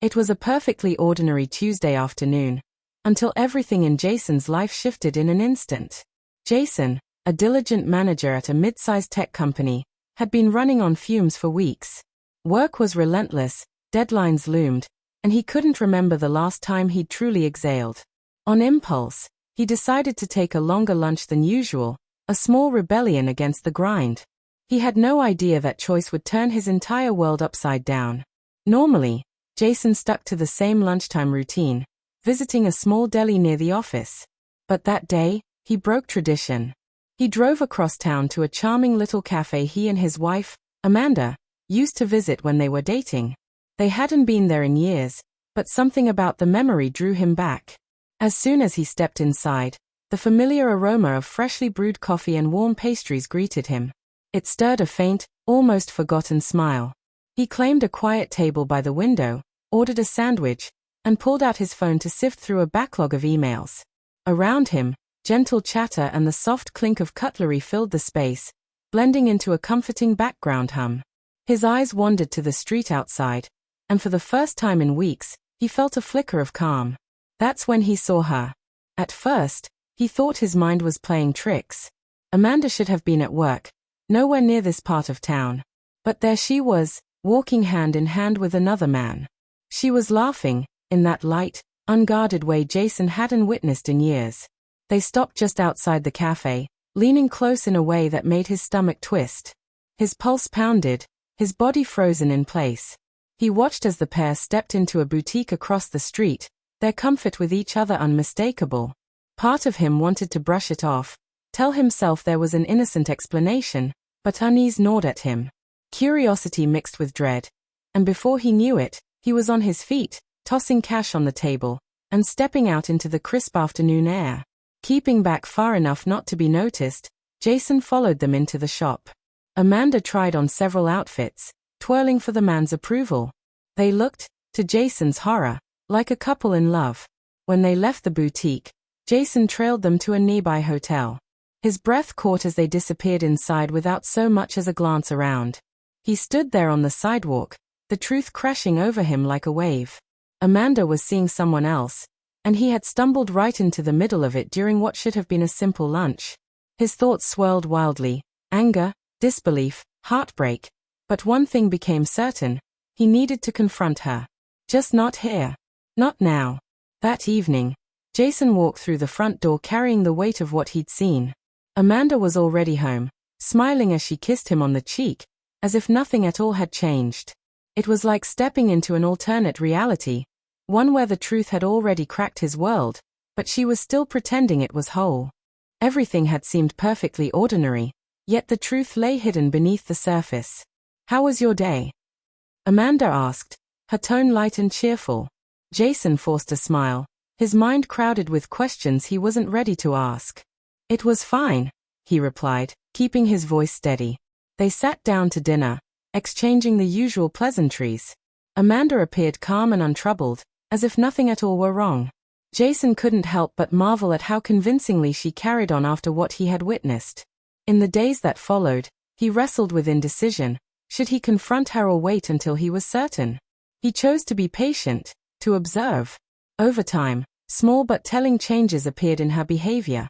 It was a perfectly ordinary Tuesday afternoon, until everything in Jason's life shifted in an instant. Jason, a diligent manager at a mid-sized tech company, had been running on fumes for weeks. Work was relentless, deadlines loomed, and he couldn't remember the last time he'd truly exhaled. On impulse, he decided to take a longer lunch than usual, a small rebellion against the grind. He had no idea that choice would turn his entire world upside down. Normally, Jason stuck to the same lunchtime routine, visiting a small deli near the office. But that day, he broke tradition. He drove across town to a charming little cafe he and his wife, Amanda, used to visit when they were dating. They hadn't been there in years, but something about the memory drew him back. As soon as he stepped inside, the familiar aroma of freshly brewed coffee and warm pastries greeted him. It stirred a faint, almost forgotten smile. He claimed a quiet table by the window, ordered a sandwich, and pulled out his phone to sift through a backlog of emails. Around him, gentle chatter and the soft clink of cutlery filled the space, blending into a comforting background hum. His eyes wandered to the street outside, and for the first time in weeks, he felt a flicker of calm. That's when he saw her. At first, he thought his mind was playing tricks. Amanda should have been at work, nowhere near this part of town. But there she was, walking hand in hand with another man. She was laughing, in that light, unguarded way Jason hadn't witnessed in years. They stopped just outside the cafe, leaning close in a way that made his stomach twist. His pulse pounded, his body frozen in place. He watched as the pair stepped into a boutique across the street, their comfort with each other unmistakable. Part of him wanted to brush it off, tell himself there was an innocent explanation, but unease gnawed at him. Curiosity mixed with dread. And before he knew it, he was on his feet, tossing cash on the table, and stepping out into the crisp afternoon air. Keeping back far enough not to be noticed, Jason followed them into the shop. Amanda tried on several outfits, twirling for the man's approval. They looked, to Jason's horror, like a couple in love. When they left the boutique, Jason trailed them to a nearby hotel. His breath caught as they disappeared inside without so much as a glance around. He stood there on the sidewalk, the truth crashing over him like a wave. Amanda was seeing someone else, and he had stumbled right into the middle of it during what should have been a simple lunch. His thoughts swirled wildly, anger, disbelief, heartbreak. But one thing became certain, he needed to confront her. Just not here. Not now. That evening, Jason walked through the front door carrying the weight of what he'd seen. Amanda was already home, smiling as she kissed him on the cheek, as if nothing at all had changed. It was like stepping into an alternate reality, one where the truth had already cracked his world, but she was still pretending it was whole. Everything had seemed perfectly ordinary, yet the truth lay hidden beneath the surface. "How was your day?" Amanda asked, her tone light and cheerful. Jason forced a smile, his mind crowded with questions he wasn't ready to ask. "It was fine," he replied, keeping his voice steady. They sat down to dinner, exchanging the usual pleasantries. Amanda appeared calm and untroubled, as if nothing at all were wrong. Jason couldn't help but marvel at how convincingly she carried on after what he had witnessed. In the days that followed, he wrestled with indecision. Should he confront her or wait until he was certain? He chose to be patient, to observe. Over time, small but telling changes appeared in her behavior.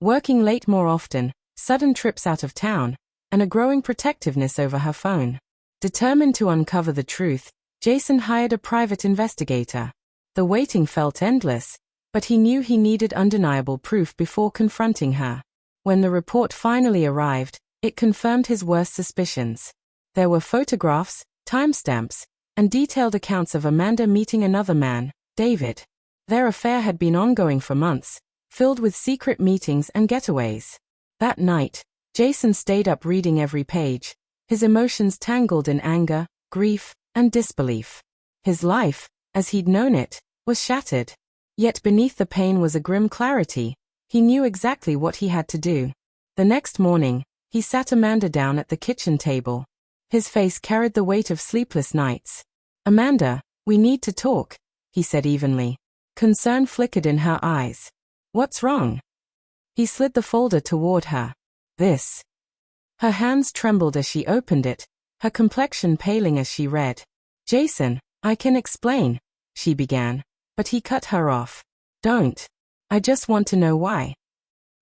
Working late more often, sudden trips out of town, and a growing protectiveness over her phone. Determined to uncover the truth, Jason hired a private investigator. The waiting felt endless, but he knew he needed undeniable proof before confronting her. When the report finally arrived, it confirmed his worst suspicions. There were photographs, timestamps, and detailed accounts of Amanda meeting another man, David. Their affair had been ongoing for months, filled with secret meetings and getaways. That night, Jason stayed up reading every page, his emotions tangled in anger, grief, and disbelief. His life, as he'd known it, was shattered. Yet beneath the pain was a grim clarity. He knew exactly what he had to do. The next morning, he sat Amanda down at the kitchen table. His face carried the weight of sleepless nights. "Amanda, we need to talk," he said evenly. Concern flickered in her eyes. "What's wrong?" He slid the folder toward her. "This." Her hands trembled as she opened it, her complexion paling as she read. "Jason, I can explain," she began, but he cut her off. Don't. I just want to know why.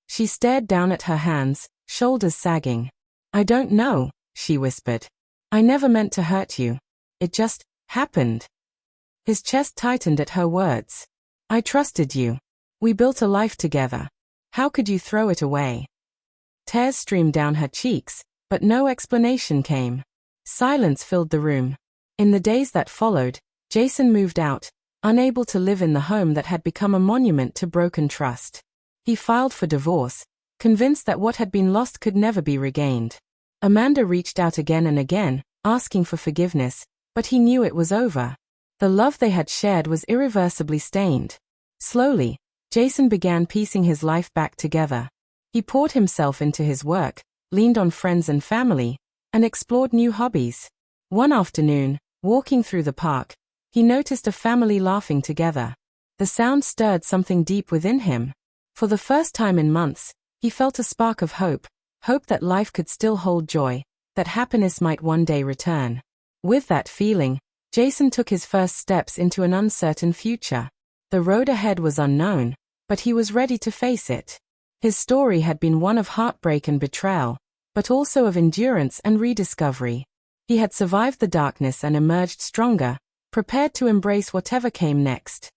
She stared down at her hands, shoulders sagging. I don't know, she whispered. I never meant to hurt you. It just happened. His chest tightened at her words. I trusted you. We built a life together. How could you throw it away? Tears streamed down her cheeks, but no explanation came. Silence filled the room. In the days that followed, Jason moved out, unable to live in the home that had become a monument to broken trust. He filed for divorce, convinced that what had been lost could never be regained. Amanda reached out again and again, asking for forgiveness, but he knew it was over. The love they had shared was irreversibly stained. Slowly, Jason began piecing his life back together. He poured himself into his work, leaned on friends and family, and explored new hobbies. One afternoon, walking through the park, he noticed a family laughing together. The sound stirred something deep within him. For the first time in months, he felt a spark of hope that life could still hold joy, that happiness might one day return. With that feeling, Jason took his first steps into an uncertain future. The road ahead was unknown, but he was ready to face it. His story had been one of heartbreak and betrayal, but also of endurance and rediscovery. He had survived the darkness and emerged stronger, prepared to embrace whatever came next.